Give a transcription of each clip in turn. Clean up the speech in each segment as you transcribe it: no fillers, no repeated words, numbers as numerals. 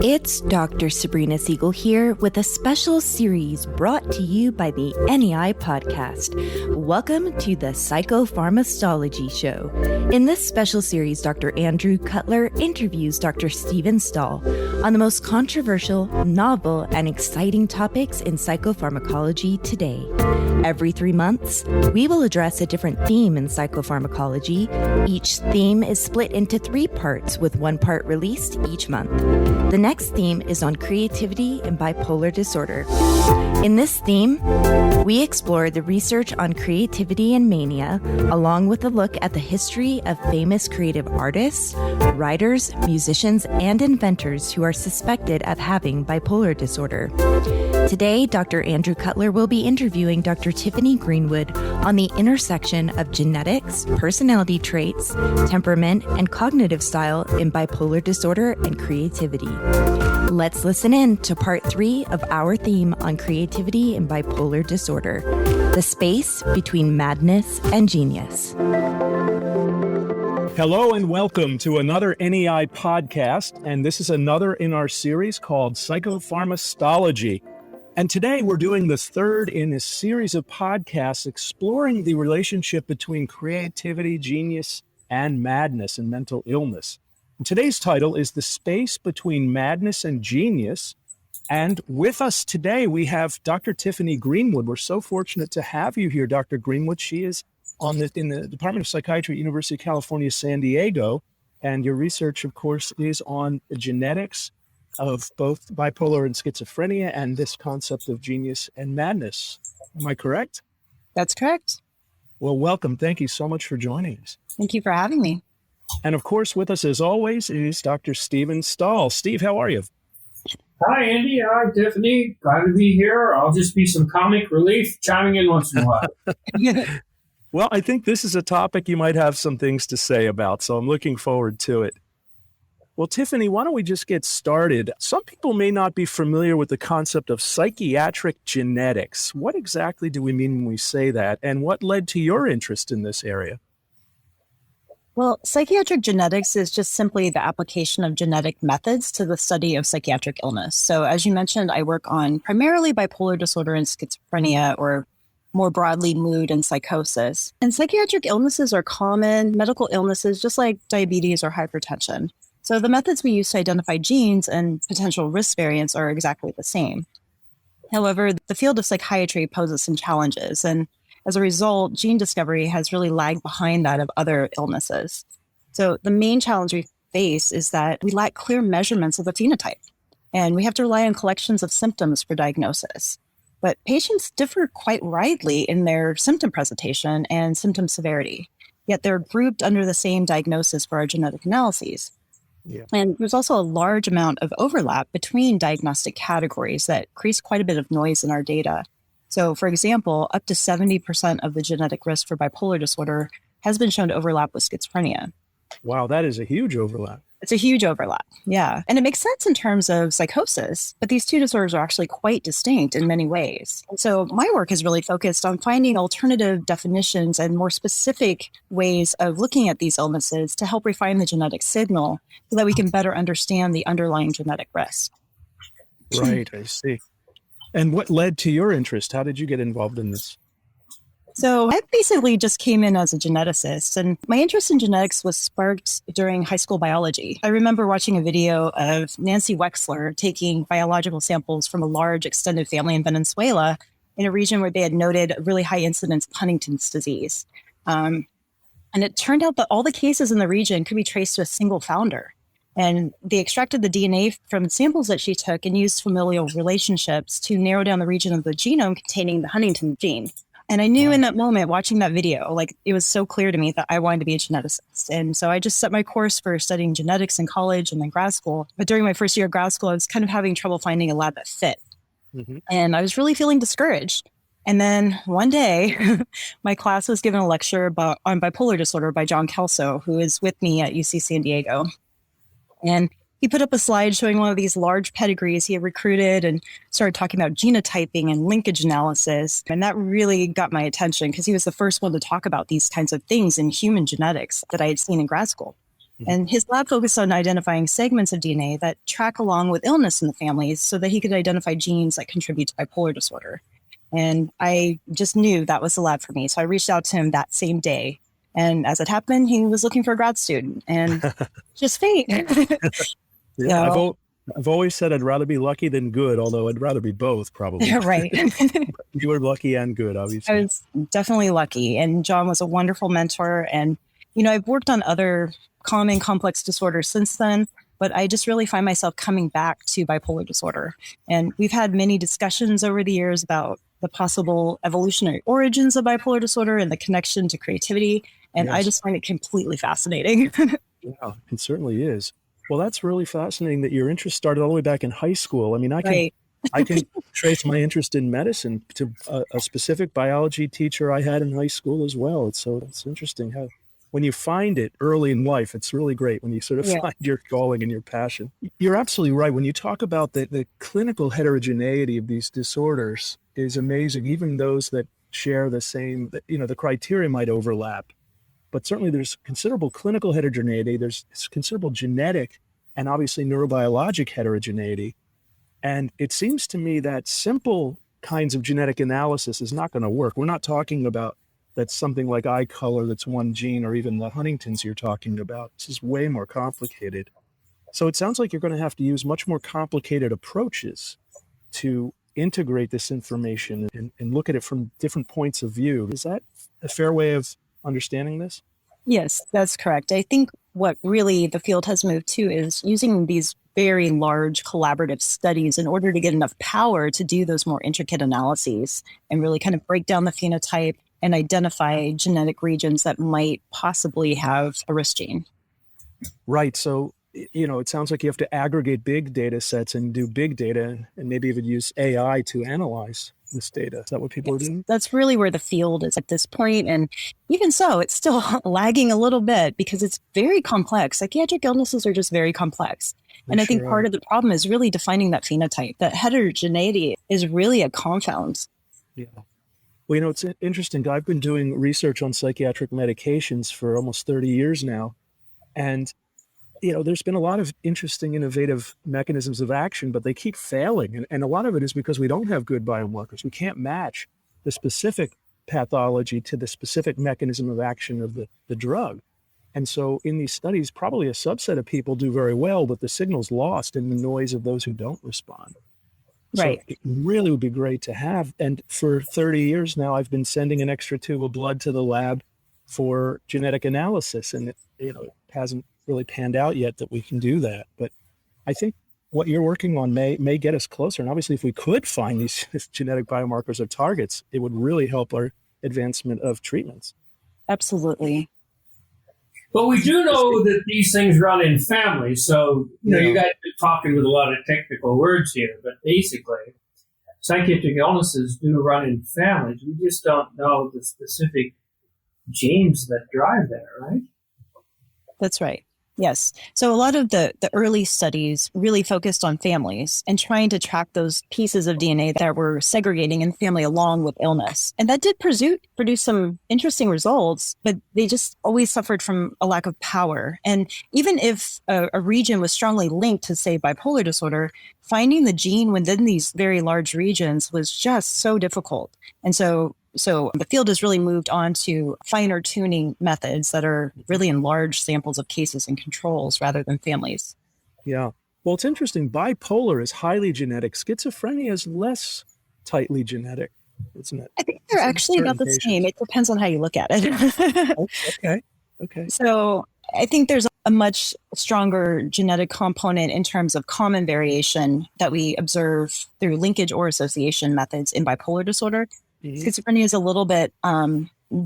It's Dr. Sabrina Siegel here with a special series brought to you by the NEI podcast. Welcome to the PsychopharmaStahlogy show. In this special series, Dr. Andrew Cutler interviews Dr. Stephen Stahl on the most controversial, novel, and exciting topics in psychopharmacology today. Every 3 months, we will address a different theme in psychopharmacology. Each theme is split into 3 parts, with 1 part released each month. The next theme is on creativity and bipolar disorder. In this theme, we explore the research on creativity and mania, along with a look at the history of famous creative artists, writers, musicians, and inventors who are suspected of having bipolar disorder. Today, Dr. Andrew Cutler will be interviewing Dr. Tiffany Greenwood on the intersection of genetics, personality traits, temperament, and cognitive style in bipolar disorder and creativity. Let's listen in to part 3 of our theme on creativity and bipolar disorder, the space between madness and genius. Hello and welcome to another NEI podcast, and this is another in our series called PsychopharmaStahlogy. And today we're doing the 3rd in a series of podcasts exploring the relationship between creativity, genius, and madness and mental illness. And today's title is The Space Between Madness and Genius. And with us today, we have Dr. Tiffany Greenwood. We're so fortunate to have you here, Dr. Greenwood. She is in the Department of Psychiatry at University of California, San Diego. And your research, of course, is on the genetics of both bipolar and schizophrenia and this concept of genius and madness. Am I correct? That's correct. Well, welcome. Thank you so much for joining us. Thank you for having me. And of course, with us as always is Dr. Stephen Stahl. Steve, how are you? Hi, Andy. Hi, Tiffany. Glad to be here. I'll just be some comic relief chiming in once in a while. Well, I think this is a topic you might have some things to say about, so I'm looking forward to it. Well, Tiffany, why don't we just get started? Some people may not be familiar with the concept of psychiatric genetics. What exactly do we mean when we say that, and what led to your interest in this area? Well, psychiatric genetics is just simply the application of genetic methods to the study of psychiatric illness. So as you mentioned, I work on primarily bipolar disorder and schizophrenia, or more broadly, mood and psychosis. And psychiatric illnesses are common medical illnesses, just like diabetes or hypertension. So the methods we use to identify genes and potential risk variants are exactly the same. However, the field of psychiatry poses some challenges, and as a result, gene discovery has really lagged behind that of other illnesses. So the main challenge we face is that we lack clear measurements of the phenotype, and we have to rely on collections of symptoms for diagnosis. But patients differ quite widely in their symptom presentation and symptom severity, yet they're grouped under the same diagnosis for our genetic analyses. Yeah. And there's also a large amount of overlap between diagnostic categories that creates quite a bit of noise in our data. So, for example, up to 70% of the genetic risk for bipolar disorder has been shown to overlap with schizophrenia. Wow, that is a huge overlap. It's a huge overlap, yeah. And it makes sense in terms of psychosis, but these 2 disorders are actually quite distinct in many ways. And so my work is really focused on finding alternative definitions and more specific ways of looking at these illnesses to help refine the genetic signal so that we can better understand the underlying genetic risk. Right, I see. And what led to your interest? How did you get involved in this? So I basically just came in as a geneticist, and my interest in genetics was sparked during high school biology. I remember watching a video of Nancy Wexler taking biological samples from a large extended family in Venezuela in a region where they had noted a really high incidence of Huntington's disease. And it turned out that all the cases in the region could be traced to a single founder. And they extracted the DNA from samples that she took and used familial relationships to narrow down the region of the genome containing the Huntington gene. And I knew in that moment, watching that video, like it was so clear to me that I wanted to be a geneticist. And so I just set my course for studying genetics in college and then grad school. But during my first year of grad school, I was kind of having trouble finding a lab that fit. Mm-hmm. And I was really feeling discouraged. And then one day, my class was given a lecture on bipolar disorder by John Kelso, who is with me at UC San Diego. And he put up a slide showing one of these large pedigrees he had recruited and started talking about genotyping and linkage analysis. And that really got my attention because he was the first one to talk about these kinds of things in human genetics that I had seen in grad school. And his lab focused on identifying segments of DNA that track along with illness in the families so that he could identify genes that contribute to bipolar disorder. And I just knew that was the lab for me. So I reached out to him that same day. And as it happened, he was looking for a grad student, and just fate. I've always said I'd rather be lucky than good, although I'd rather be both, probably. Right. You were lucky and good, obviously. I was definitely lucky. And John was a wonderful mentor. And, I've worked on other common complex disorders since then, but I just really find myself coming back to bipolar disorder. And we've had many discussions over the years about the possible evolutionary origins of bipolar disorder and the connection to creativity. And yes. I just find it completely fascinating. Yeah, it certainly is. Well, that's really fascinating that your interest started all the way back in high school. I mean, I can trace my interest in medicine to a specific biology teacher I had in high school as well. It's interesting how when you find it early in life, it's really great when you sort of find your calling and your passion. You're absolutely right. When you talk about the clinical heterogeneity of these disorders is amazing. Even those that share the same, the criteria might overlap. But certainly there's considerable clinical heterogeneity. There's considerable genetic and obviously neurobiologic heterogeneity. And it seems to me that simple kinds of genetic analysis is not going to work. We're not talking about that's something like eye color that's one gene, or even the Huntington's you're talking about. This is way more complicated. So it sounds like you're going to have to use much more complicated approaches to integrate this information and look at it from different points of view. Is that a fair way of understanding this? Yes, that's correct. I think what really the field has moved to is using these very large collaborative studies in order to get enough power to do those more intricate analyses and really kind of break down the phenotype and identify genetic regions that might possibly have a risk gene. Right. So, it sounds like you have to aggregate big data sets and do big data and maybe even use AI to analyze this data. Is that what people are doing? That's really where the field is at this point. And even so, it's still lagging a little bit because it's very complex. Psychiatric illnesses are just very complex. And I think part of the problem is really defining that phenotype. That heterogeneity is really a confound. Yeah. Well, it's interesting. I've been doing research on psychiatric medications for almost 30 years now. And there's been a lot of interesting, innovative mechanisms of action, but they keep failing. And a lot of it is because we don't have good biomarkers. We can't match the specific pathology to the specific mechanism of action of the drug. And so in these studies, probably a subset of people do very well, but the signal's lost in the noise of those who don't respond. Right. So it really would be great to have. And for 30 years now, I've been sending an extra tube of blood to the lab for genetic analysis. And it hasn't really panned out yet that we can do that. But I think what you're working on may get us closer. And obviously, if we could find these genetic biomarkers of targets, it would really help our advancement of treatments. Absolutely. But we do know that these things run in families. So, you guys are talking with a lot of technical words here, but basically, psychiatric illnesses do run in families. We just don't know the specific genes that drive that, right? That's right. Yes. So a lot of the early studies really focused on families and trying to track those pieces of DNA that were segregating in the family along with illness. And that did produce some interesting results, but they just always suffered from a lack of power. And even if a region was strongly linked to, say, bipolar disorder, finding the gene within these very large regions was just so difficult. And so the field has really moved on to finer tuning methods that are really in large samples of cases and controls rather than families. Yeah. Well, it's interesting. Bipolar is highly genetic. Schizophrenia is less tightly genetic, isn't it? I think they're actually about the same. It depends on how you look at it. Okay. So I think there's a much stronger genetic component in terms of common variation that we observe through linkage or association methods in bipolar disorder. Mm-hmm. Schizophrenia is a little bit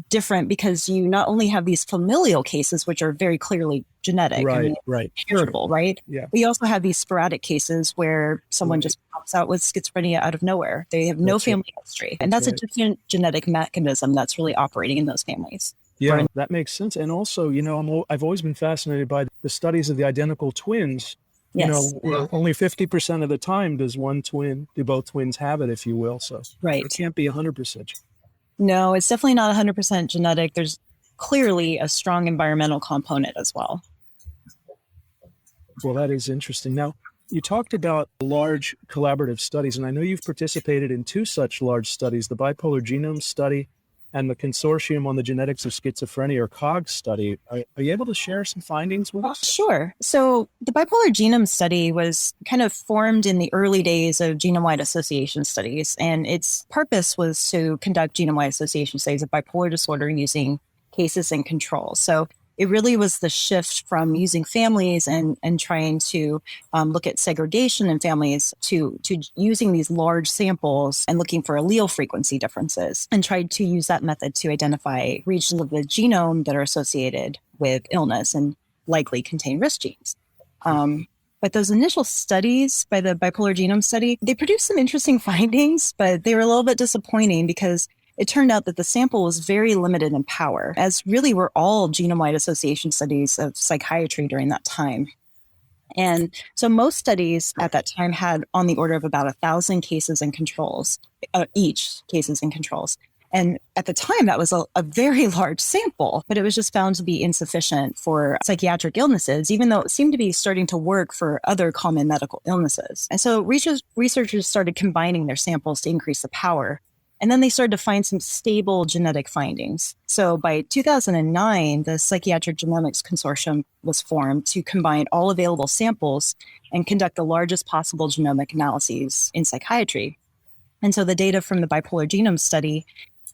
different because you not only have these familial cases, which are very clearly genetic, right, curable, right? Yeah. We also have these sporadic cases where someone just pops out with schizophrenia out of nowhere. They have no family history, and that's a different genetic mechanism that's really operating in those families. Yeah, that makes sense. And also, I've always been fascinated by the studies of the identical twins. Yes. Only 50% of the time do both twins have it, if you will. So it can't be 100%. No, it's definitely not 100% genetic. There's clearly a strong environmental component as well. Well, that is interesting. Now, you talked about large collaborative studies, and I know you've participated in two such large studies, the Bipolar Genome Study and the Consortium on the Genetics of Schizophrenia, or COGS study. Are you able to share some findings with us? Sure. So the Bipolar Genome Study was kind of formed in the early days of genome-wide association studies, and its purpose was to conduct genome-wide association studies of bipolar disorder using cases and controls. So it really was the shift from using families and trying to look at segregation in families to using these large samples and looking for allele frequency differences, and tried to use that method to identify regions of the genome that are associated with illness and likely contain risk genes. But those initial studies by the Bipolar Genome Study, they produced some interesting findings, but they were a little bit disappointing because it turned out that the sample was very limited in power, as really were all genome-wide association studies of psychiatry during that time. And so most studies at that time had on the order of about 1,000 cases and controls, each cases and controls. And at the time, that was a very large sample, but it was just found to be insufficient for psychiatric illnesses, even though it seemed to be starting to work for other common medical illnesses. And so researchers started combining their samples to increase the power. And then they started to find some stable genetic findings. So by 2009, the Psychiatric Genomics Consortium was formed to combine all available samples and conduct the largest possible genomic analyses in psychiatry. And so the data from the Bipolar Genome Study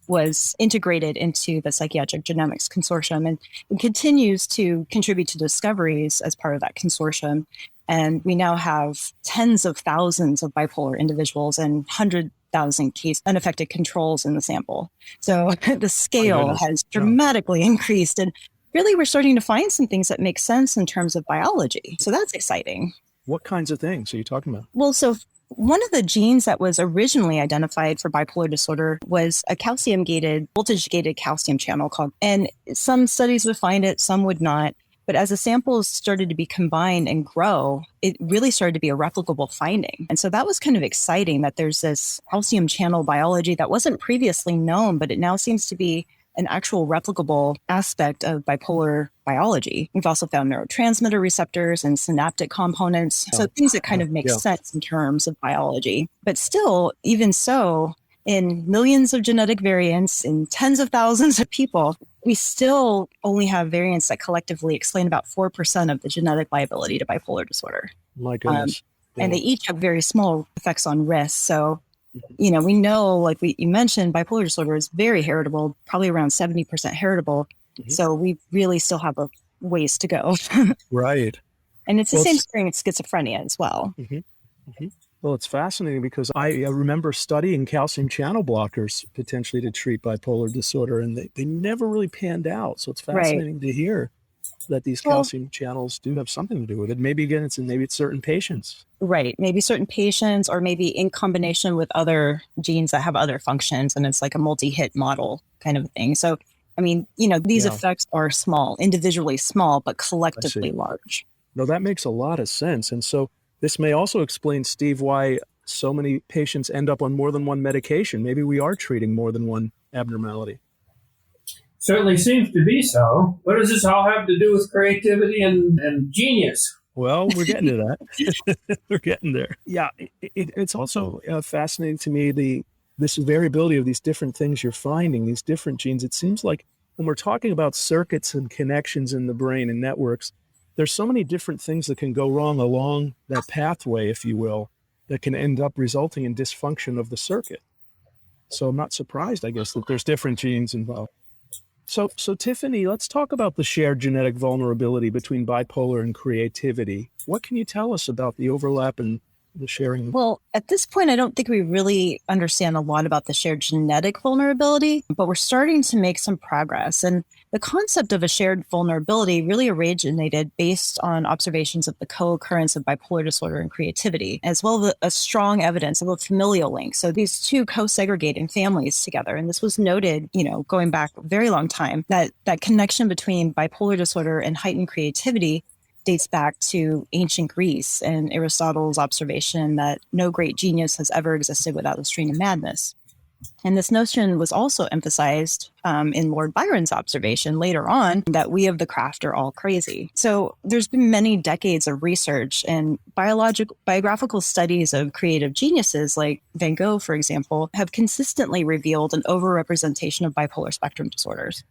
was integrated into the Psychiatric Genomics Consortium and continues to contribute to discoveries as part of that consortium. And we now have tens of thousands of bipolar individuals and 100,000 case unaffected controls in the sample. So the scale has dramatically increased. And really, we're starting to find some things that make sense in terms of biology. So that's exciting. What kinds of things are you talking about? Well, so one of the genes that was originally identified for bipolar disorder was a calcium-gated, voltage-gated calcium channel and some studies would find it, some would not. But as the samples started to be combined and grow, it really started to be a replicable finding. And so that was kind of exciting that there's this calcium channel biology that wasn't previously known, but it now seems to be an actual replicable aspect of bipolar biology. We've also found neurotransmitter receptors and synaptic components. So things that kind of make sense in terms of biology. But still, even so, in millions of genetic variants in tens of thousands of people, we still only have variants that collectively explain about 4% of the genetic liability to bipolar disorder. My goodness. And they each have very small effects on risk. So, you know, we know, like you mentioned, bipolar disorder is very heritable, probably around 70% heritable. So we really still have a ways to go. Right. And it's the same thing with schizophrenia as well. Well, it's fascinating because I remember studying calcium channel blockers potentially to treat bipolar disorder, and they never really panned out. So it's fascinating to hear that these calcium channels do have something to do with it. Maybe again, maybe it's certain patients. Right. Maybe certain patients, or maybe in combination with other genes that have other functions, and it's like a multi-hit model kind of thing. So, I mean, you know, these effects are small, individually small, but collectively large. No, that makes a lot of sense. And so this may also explain, Steve, why so many patients end up on more than one medication. Maybe we are treating more than one abnormality. Certainly seems to be so. What does this all have to do with creativity and genius? Well, we're getting to that. We're getting there. Yeah, it's also fascinating to me, this variability of these different things you're finding, these different genes. It seems like when we're talking about circuits and connections in the brain and networks, there's so many different things that can go wrong along that pathway, if you will, that can end up resulting in dysfunction of the circuit. So I'm not surprised, I guess, that there's different genes involved. So Tiffany, let's talk about the shared genetic vulnerability between bipolar and creativity. What can you tell us about the overlap and the sharing? Well, at this point, I don't think we really understand a lot about the shared genetic vulnerability, but we're starting to make some progress. And the concept of a shared vulnerability really originated based on observations of the co-occurrence of bipolar disorder and creativity, as well as a strong evidence of a familial link. So these two co-segregating families together. And this was noted, you know, going back a very long time, that connection between bipolar disorder and heightened creativity dates back to ancient Greece and Aristotle's observation that no great genius has ever existed without a strain of madness. And this notion was also emphasized in Lord Byron's observation later on that we of the craft are all crazy. So there's been many decades of research and biographical studies of creative geniuses like Van Gogh, for example, have consistently revealed an overrepresentation of bipolar spectrum disorders.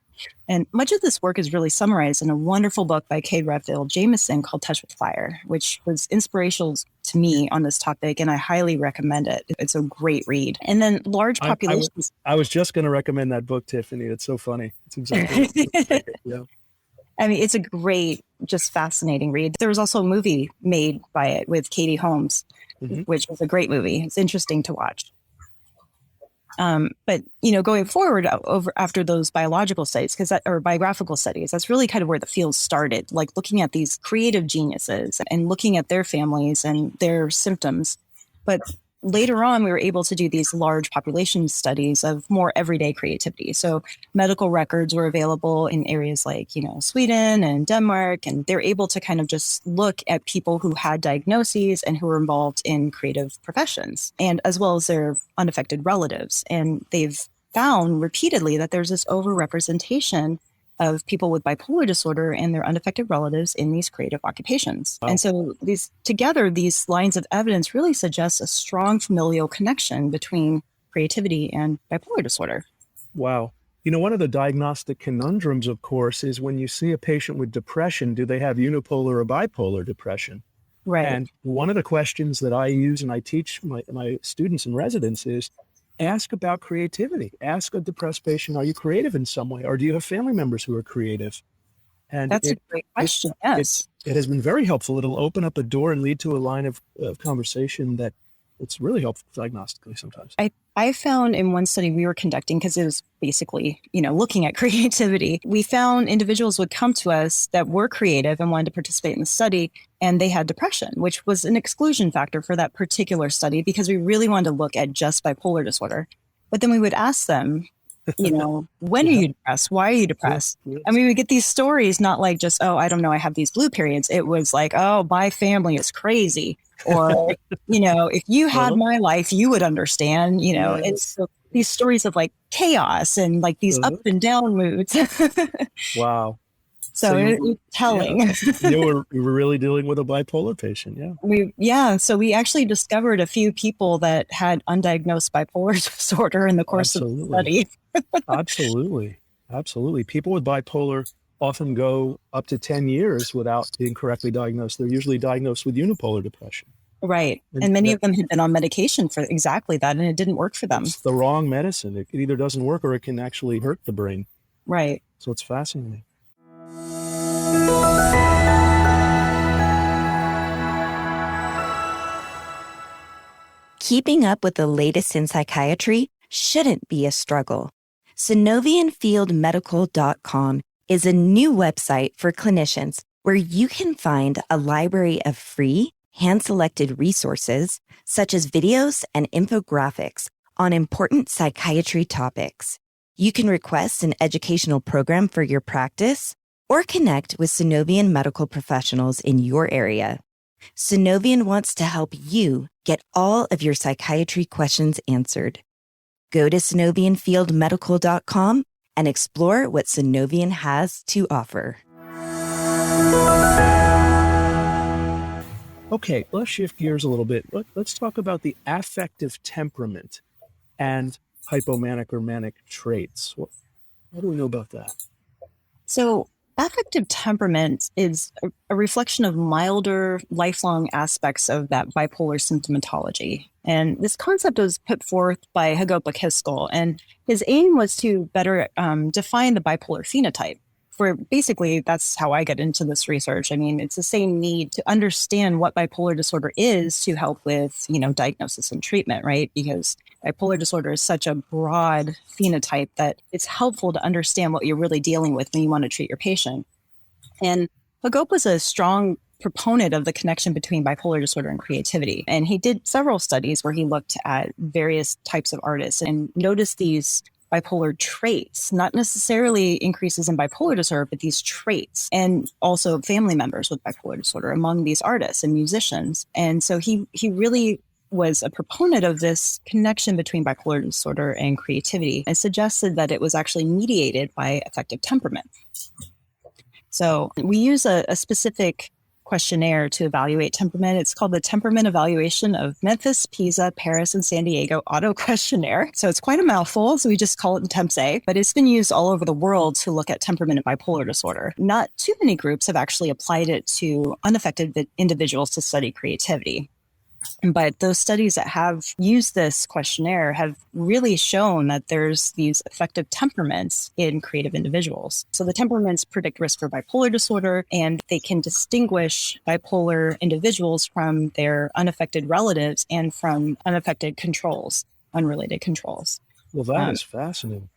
And much of this work is really summarized in a wonderful book by K. Redfield Jamison called Touch with Fire, which was inspirational to me on this topic, and I highly recommend it. It's a great read. And then large populations. I was just going to recommend that book, Tiffany. It's so funny. It's exactly yeah. I mean, it's a great, just fascinating read. There was also a movie made by it with Katie Holmes, which was a great movie. It's interesting to watch. But, going forward after those biological studies, or biographical studies, that's really kind of where the field started, like looking at these creative geniuses and looking at their families and their symptoms. But later on, we were able to do these large population studies of more everyday creativity. So medical records were available in areas like, Sweden and Denmark, and they're able to kind of just look at people who had diagnoses and who were involved in creative professions, and as well as their unaffected relatives. And they've found repeatedly that there's this overrepresentation of people with bipolar disorder and their unaffected relatives in these creative occupations. Wow. And so these lines of evidence really suggest a strong familial connection between creativity and bipolar disorder. Wow. One of the diagnostic conundrums, of course, is when you see a patient with depression, do they have unipolar or bipolar depression? Right. And one of the questions that I use and I teach my students and residents is, ask about creativity. Ask a depressed patient, are you creative in some way? Or do you have family members who are creative? And that's a great question, yes. It has been very helpful. It'll open up a door and lead to a line of conversation that it's really helpful diagnostically sometimes. I found in one study we were conducting, because it was basically, looking at creativity, we found individuals would come to us that were creative and wanted to participate in the study, and they had depression, which was an exclusion factor for that particular study because we really wanted to look at just bipolar disorder. But then we would ask them, when are you depressed? Why are you depressed? Yes. And we would get these stories, not like just, oh, I don't know, I have these blue periods. It was like, oh, my family is crazy. Or, if you had my life, you would understand, Yes. And so these stories of like chaos and like these up and down moods. Wow. So it's telling. Yeah. You were really dealing with a bipolar patient, yeah. So we actually discovered a few people that had undiagnosed bipolar disorder in the course of the study. Absolutely. People with bipolar often go up to 10 years without being correctly diagnosed. They're usually diagnosed with unipolar depression. Right. And many of them had been on medication for exactly that, and it didn't work for them. It's the wrong medicine. It either doesn't work or it can actually hurt the brain. Right. So it's fascinating. Keeping up with the latest in psychiatry shouldn't be a struggle. SynovianFieldMedical.com is a new website for clinicians where you can find a library of free, hand-selected resources, such as videos and infographics on important psychiatry topics. You can request an educational program for your practice or connect with Synovian medical professionals in your area. Synovian wants to help you get all of your psychiatry questions answered. Go to SynovianFieldMedical.com and explore what Synovian has to offer. Okay, let's shift gears a little bit. Let's talk about the affective temperament and hypomanic or manic traits. What do we know about that? So affective temperament is a reflection of milder, lifelong aspects of that bipolar symptomatology. And this concept was put forth by Hagopa Kiskell, and his aim was to better define the bipolar phenotype. For basically, that's how I get into this research. I mean, it's the same need to understand what bipolar disorder is to help with, diagnosis and treatment, right? Because bipolar disorder is such a broad phenotype that it's helpful to understand what you're really dealing with when you want to treat your patient. And Hagopa was a strong proponent of the connection between bipolar disorder and creativity. And he did several studies where he looked at various types of artists and noticed these bipolar traits, not necessarily increases in bipolar disorder, but these traits, and also family members with bipolar disorder among these artists and musicians. And so he really was a proponent of this connection between bipolar disorder and creativity and suggested that it was actually mediated by affective temperament. So we use a specific questionnaire to evaluate temperament. It's called the Temperament Evaluation of Memphis, Pisa, Paris, and San Diego Auto Questionnaire. So it's quite a mouthful, so we just call it TempSA, but it's been used all over the world to look at temperament and bipolar disorder. Not too many groups have actually applied it to unaffected individuals to study creativity. But those studies that have used this questionnaire have really shown that there's these affective temperaments in creative individuals. So the temperaments predict risk for bipolar disorder, and they can distinguish bipolar individuals from their unaffected relatives and from unaffected controls, unrelated controls. Well, that is fascinating.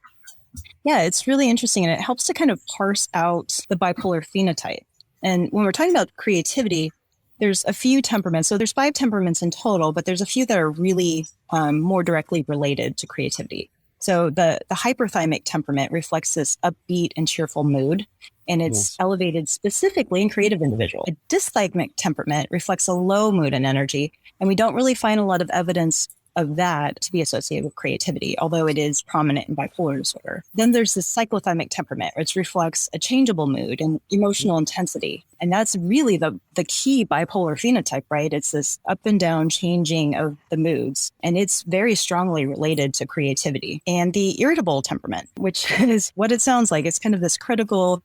Yeah, it's really interesting, and it helps to kind of parse out the bipolar phenotype. And when we're talking about creativity, there's a few temperaments. So there's 5 temperaments in total, but there's a few that are really more directly related to creativity. So the hyperthymic temperament reflects this upbeat and cheerful mood, and it's elevated specifically in creative individuals. A dysthymic temperament reflects a low mood and energy, and we don't really find a lot of evidence of that to be associated with creativity, although it is prominent in bipolar disorder. Then there's the cyclothymic temperament, which reflects a changeable mood and emotional intensity. And that's really the key bipolar phenotype, right? It's this up and down changing of the moods. And it's very strongly related to creativity. And the irritable temperament, which is what it sounds like. It's kind of this critical,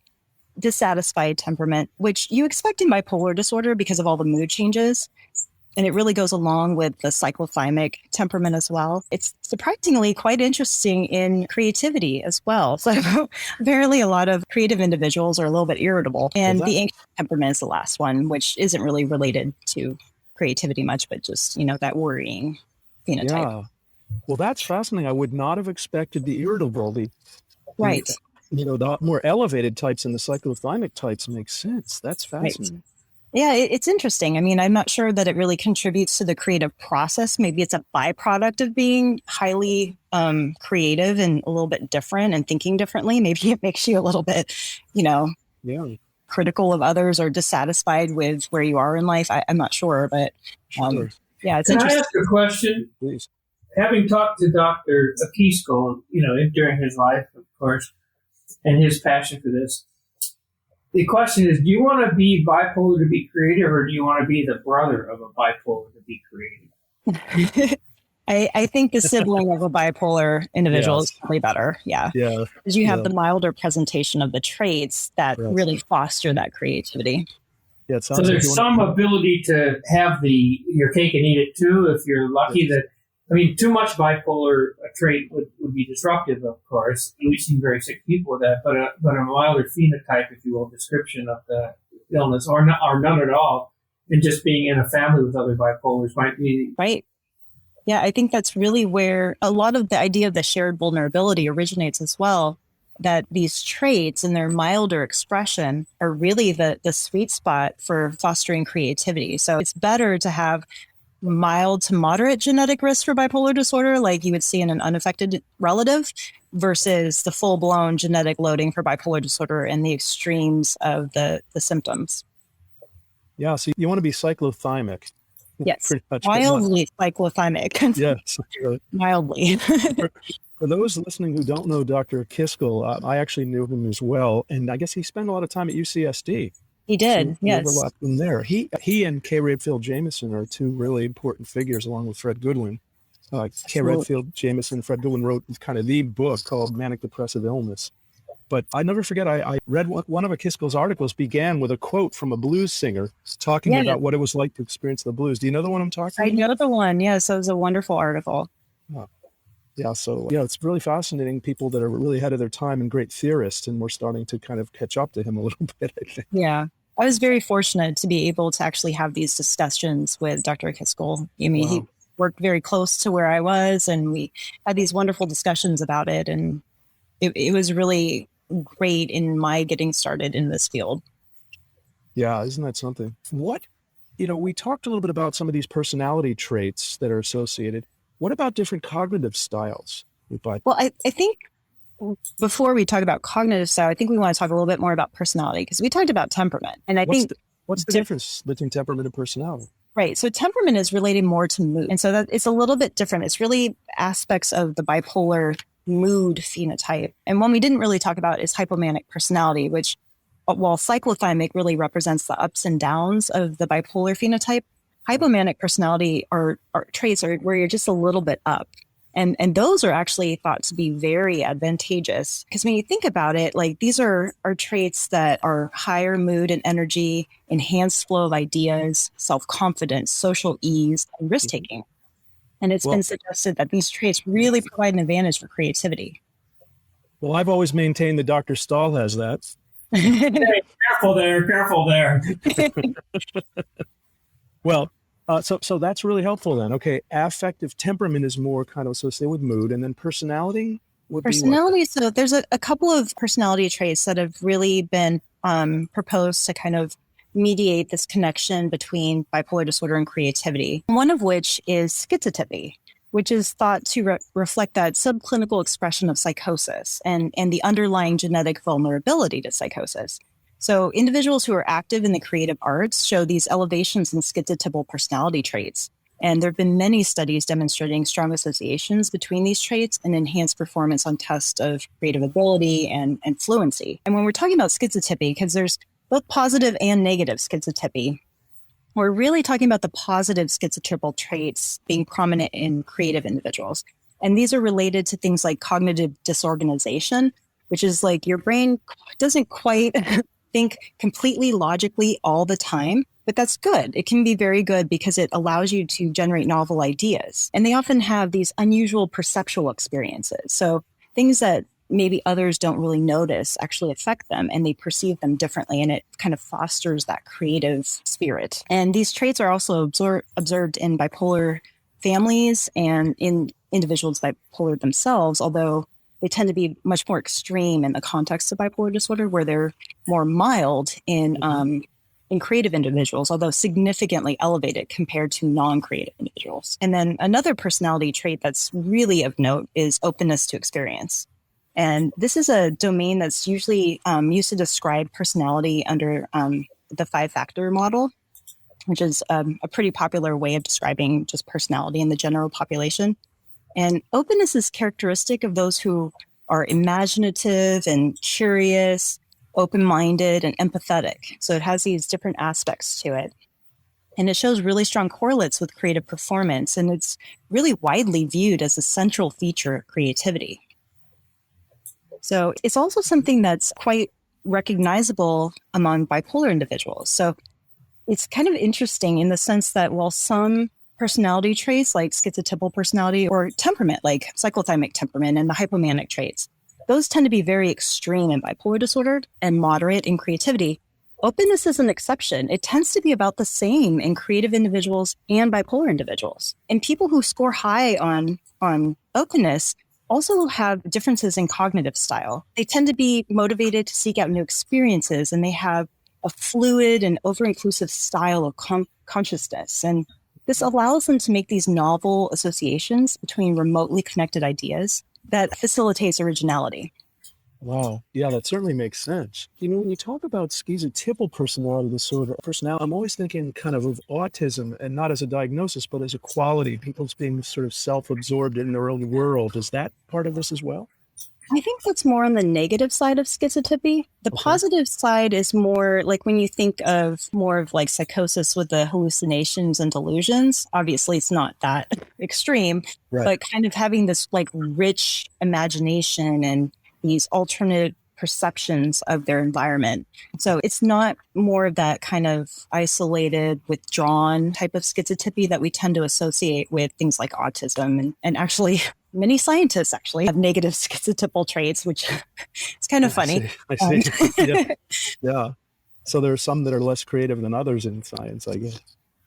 dissatisfied temperament, which you expect in bipolar disorder because of all the mood changes. And it really goes along with the cyclothymic temperament as well. It's surprisingly quite interesting in creativity as well. So apparently a lot of creative individuals are a little bit irritable. And the anxious temperament is the last one, which isn't really related to creativity much, but just, that worrying phenotype. Yeah. Well, that's fascinating. I would not have expected the irritable. Right. The more elevated types and the cyclothymic types make sense. That's fascinating. Right. Yeah, it's interesting. I mean, I'm not sure that it really contributes to the creative process. Maybe it's a byproduct of being highly creative and a little bit different and thinking differently. Maybe it makes you a little bit, critical of others or dissatisfied with where you are in life. I'm not sure, but yeah, it's interesting. Can I ask a question? Please. Having talked to Dr. Akisko, during his life, of course, and his passion for this, the question is, do you want to be bipolar to be creative, or do you want to be the brother of a bipolar to be creative? I think the sibling of a bipolar individual is probably better. Yeah. Yeah. Because you have the milder presentation of the traits that really foster that creativity. Yeah, so there's some ability to have your cake and eat it too, if you're lucky that, too much bipolar trait would be disruptive, of course. We've seen very sick people with that, but a milder phenotype, if you will, description of the illness, or none at all, and just being in a family with other bipolars might be. Right. Yeah, I think that's really where a lot of the idea of the shared vulnerability originates as well, that these traits and their milder expression are really the sweet spot for fostering creativity. So it's better to have mild to moderate genetic risk for bipolar disorder, like you would see in an unaffected relative, versus the full-blown genetic loading for bipolar disorder and the extremes of the symptoms. Yeah, so you want to be cyclothymic. Yes, mildly cyclothymic. Yes. Mildly. For those listening who don't know Dr. Akisko, I actually knew him as well, and I guess he spent a lot of time at UCSD. He did, so yes. Overlap in there. He and K. Redfield Jamison are two really important figures, along with Fred Goodwin. K. Redfield Jamison, Fred Goodwin wrote kind of the book called Manic Depressive Illness. But I never forget, I read one of Akisko's articles began with a quote from a blues singer talking about what it was like to experience the blues. Do you know the one I'm talking about? I know the one, yes. It was a wonderful article. Oh. Yeah, so it's really fascinating, people that are really ahead of their time and great theorists, and we're starting to kind of catch up to him a little bit, I think. Yeah. I was very fortunate to be able to actually have these discussions with Dr. Akisko. He worked very close to where I was, and we had these wonderful discussions about it. And it was really great in my getting started in this field. Yeah, isn't that something? We talked a little bit about some of these personality traits that are associated. What about different cognitive styles? Well, I think before we talk about cognitive style, I think we want to talk a little bit more about personality, because we talked about temperament. And I think what's the difference between temperament and personality? Right. So temperament is related more to mood. And so that it's a little bit different. It's really aspects of the bipolar mood phenotype. And one we didn't really talk about is hypomanic personality, which while cyclothymic really represents the ups and downs of the bipolar phenotype, hypomanic personality are traits where you're just a little bit up. And those are actually thought to be very advantageous because when you think about it, like these are traits that are higher mood and energy, enhanced flow of ideas, self-confidence, social ease, and risk-taking. And it's been suggested that these traits really provide an advantage for creativity. Well, I've always maintained that Dr. Stahl has that. Hey, careful there. Well, so that's really helpful then. Okay, affective temperament is more kind of associated with mood, and then personality would be what? So there's a couple of personality traits that have really been proposed to kind of mediate this connection between bipolar disorder and creativity. One of which is schizotypy, which is thought to reflect that subclinical expression of psychosis and the underlying genetic vulnerability to psychosis. So individuals who are active in the creative arts show these elevations in schizotypal personality traits. And there have been many studies demonstrating strong associations between these traits and enhanced performance on tests of creative ability and fluency. And when we're talking about schizotypy, because there's both positive and negative schizotypy, we're really talking about the positive schizotypal traits being prominent in creative individuals. And these are related to things like cognitive disorganization, which is like your brain doesn't quite think completely logically all the time, but that's good. It can be very good because it allows you to generate novel ideas. And they often have these unusual perceptual experiences. So things that maybe others don't really notice actually affect them and they perceive them differently. And it kind of fosters that creative spirit. And these traits are also observed in bipolar families and in individuals bipolar themselves, although they tend to be much more extreme in the context of bipolar disorder, where they're more mild in creative individuals, although significantly elevated compared to non-creative individuals. And then another personality trait that's really of note is openness to experience. And this is a domain that's usually used to describe personality under the 5-factor model, which is a pretty popular way of describing just personality in the general population. And openness is characteristic of those who are imaginative and curious, open-minded, and empathetic. So it has these different aspects to it. And it shows really strong correlates with creative performance. And it's really widely viewed as a central feature of creativity. So it's also something that's quite recognizable among bipolar individuals. So it's kind of interesting in the sense that while some personality traits like schizotypal personality or temperament like cyclothymic temperament and the hypomanic traits, those tend to be very extreme in bipolar disorder and moderate in creativity. Openness is an exception. It tends to be about the same in creative individuals and bipolar individuals. And people who score high on openness also have differences in cognitive style. They tend to be motivated to seek out new experiences, and they have a fluid and over-inclusive style of consciousness. And this allows them to make these novel associations between remotely connected ideas that facilitates originality. Wow. Yeah, that certainly makes sense. You know, when you talk about schizotypal personality disorder, I'm always thinking kind of autism, and not as a diagnosis, but as a quality, people's being sort of self-absorbed in their own world. Is that part of this as well? I think that's more on the negative side of schizotypy. The positive side is more like when you think of more of like psychosis with the hallucinations and delusions. Obviously, it's not that extreme, but kind of having this like rich imagination and these alternate perceptions of their environment. So it's not more of that kind of isolated, withdrawn type of schizotypy that we tend to associate with things like autism. And actually, many scientists actually have negative schizotypal traits, which is kind of funny. I see. Yeah. So there are some that are less creative than others in science, I guess.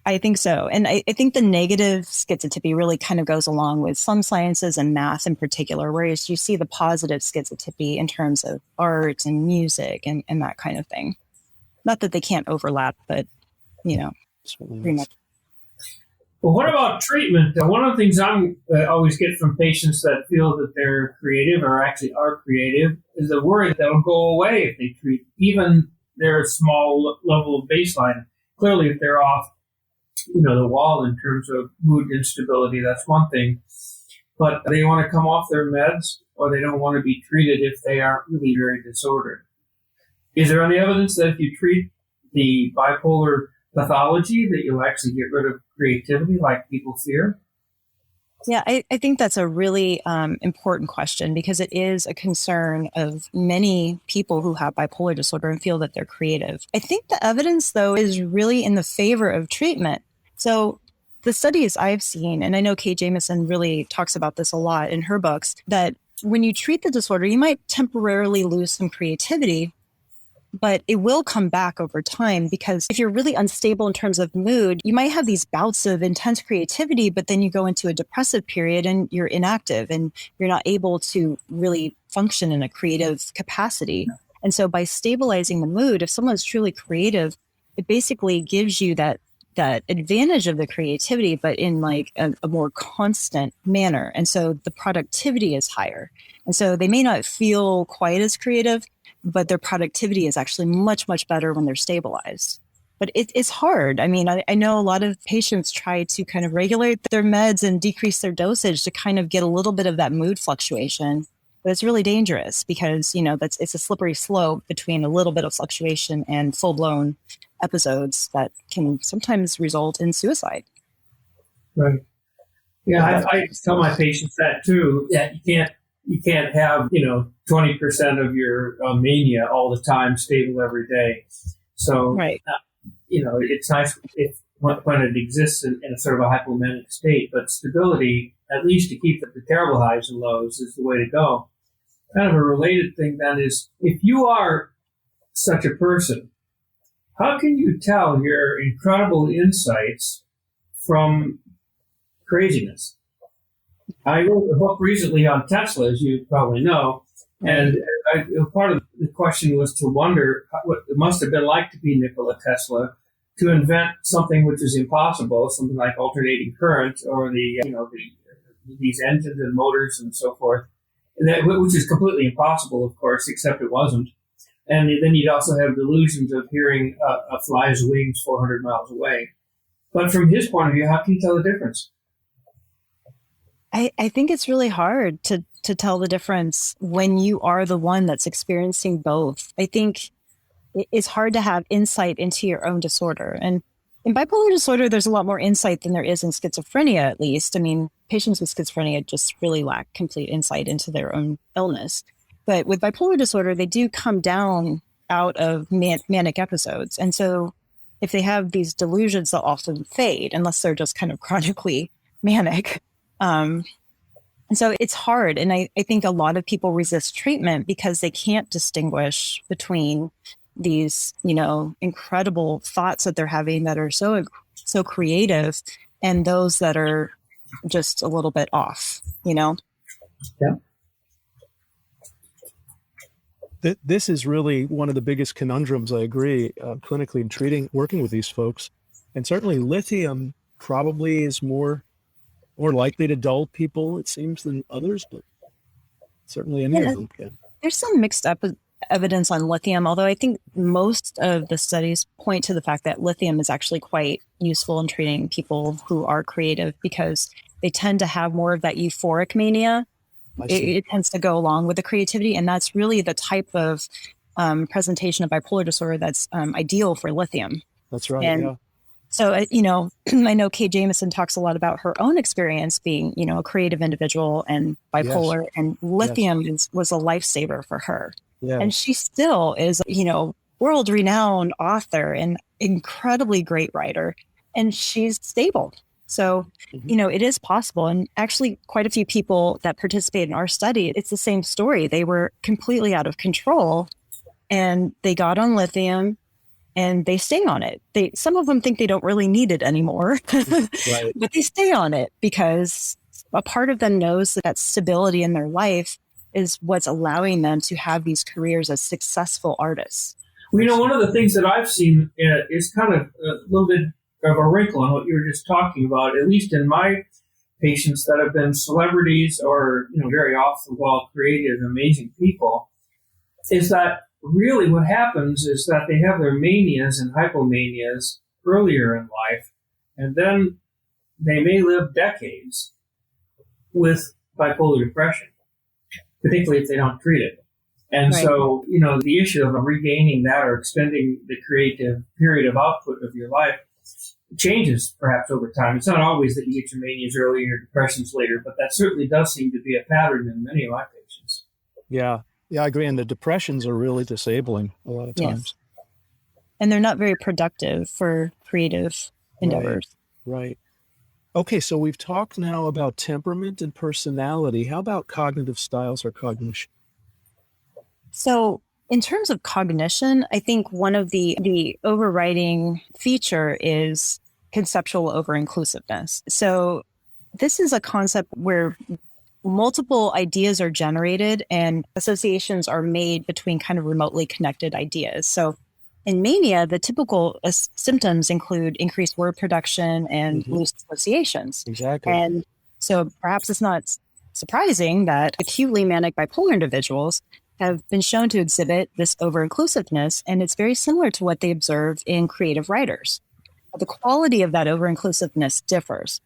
I think so. And I think the negative schizotypy really kind of goes along with some sciences and math in particular, whereas you see the positive schizotypy in terms of art and music and that kind of thing. Not that they can't overlap, but, you know, pretty much. Well, what about treatment? One of the things I always get from patients that feel that they're creative or actually are creative is the worry that they'll go away if they treat even their small level of baseline. Clearly, if they're off the wall in terms of mood instability. That's one thing. But they want to come off their meds, or they don't want to be treated if they aren't really very disordered. Is there any evidence that if you treat the bipolar pathology that you'll actually get rid of creativity like people fear? Yeah, I think that's a really important question, because it is a concern of many people who have bipolar disorder and feel that they're creative. I think the evidence, though, is really in the favor of treatment. So the studies I've seen, and I know Kate Jamison really talks about this a lot in her books, that when you treat the disorder, you might temporarily lose some creativity, but it will come back over time, because if you're really unstable in terms of mood, you might have these bouts of intense creativity, but then you go into a depressive period and you're inactive and you're not able to really function in a creative capacity. And so by stabilizing the mood, if someone's truly creative, it basically gives you that advantage of the creativity, but in like a more constant manner. And so the productivity is higher. And so they may not feel quite as creative, but their productivity is actually much, much better when they're stabilized. But it's hard. I mean, I know a lot of patients try to kind of regulate their meds and decrease their dosage to kind of get a little bit of that mood fluctuation. But it's really dangerous because, it's a slippery slope between a little bit of fluctuation and full-blown episodes that can sometimes result in suicide. Right. Yeah, I tell my patients that too. Yeah, you can't have 20% of your mania all the time, stable every day. So right. It's nice when it exists in a sort of a hypomanic state, but stability, at least to keep the terrible highs and lows, is the way to go. Kind of a related thing then is, if you are such a person, how can you tell your incredible insights from craziness? I wrote a book recently on Tesla, as you probably know, and part of the question was to wonder what it must have been like to be Nikola Tesla, to invent something which is impossible, something like alternating current or these engines and motors and so forth, which is completely impossible, of course, except it wasn't. And then you'd also have delusions of hearing a fly's wings 400 miles away. But from his point of view, how can you tell the difference? I think it's really hard to tell the difference when you are the one that's experiencing both. I think it's hard to have insight into your own disorder. And in bipolar disorder, there's a lot more insight than there is in schizophrenia, at least. I mean, patients with schizophrenia just really lack complete insight into their own illness. But with bipolar disorder, they do come down out of manic episodes. And so if they have these delusions, they'll often fade unless they're just kind of chronically manic. And so it's hard. And I think a lot of people resist treatment because they can't distinguish between these, incredible thoughts that they're having that are so creative and those that are just a little bit off, Yeah. This is really one of the biggest conundrums, I agree, clinically in working with these folks. And certainly lithium probably is more likely to dull people, it seems, than others, but certainly any of them can. There's some mixed evidence on lithium, although I think most of the studies point to the fact that lithium is actually quite useful in treating people who are creative because they tend to have more of that euphoric mania. It tends to go along with the creativity, and that's really the type of presentation of bipolar disorder that's ideal for lithium. That's right, and so, I know Kate Jamison talks a lot about her own experience being, a creative individual and bipolar, and lithium was a lifesaver for her. Yes. And she still is, world-renowned author and incredibly great writer, and she's stable. So, it is possible. And actually, quite a few people that participate in our study, it's the same story. They were completely out of control, and they got on lithium, and they stay on it. Some of them think they don't really need it anymore, right. But they stay on it because a part of them knows that stability in their life is what's allowing them to have these careers as successful artists. Well, one of the things that I've seen is kind of a little bit of a wrinkle in what you were just talking about, at least in my patients that have been celebrities or, very off-the-wall, creative, amazing people, is that really what happens is that they have their manias and hypomanias earlier in life, and then they may live decades with bipolar depression, particularly if they don't treat it. And so, the issue of regaining that or extending the creative period of output of your life changes perhaps over time. It's not always that you get your manias earlier, your depressions later, but that certainly does seem to be a pattern in many of my patients. Yeah, I agree. And the depressions are really disabling a lot of times. Yes. And they're not very productive for creative endeavors. Right. Okay, so we've talked now about temperament and personality. How about cognitive styles or cognition? So in terms of cognition, I think one of the overriding feature is conceptual over-inclusiveness. So this is a concept where multiple ideas are generated and associations are made between kind of remotely connected ideas. So in mania, the typical symptoms include increased word production and loose associations. Exactly. And so perhaps it's not surprising that acutely manic bipolar individuals have been shown to exhibit this over-inclusiveness, and it's very similar to what they observe in creative writers. The quality of that over-inclusiveness differs.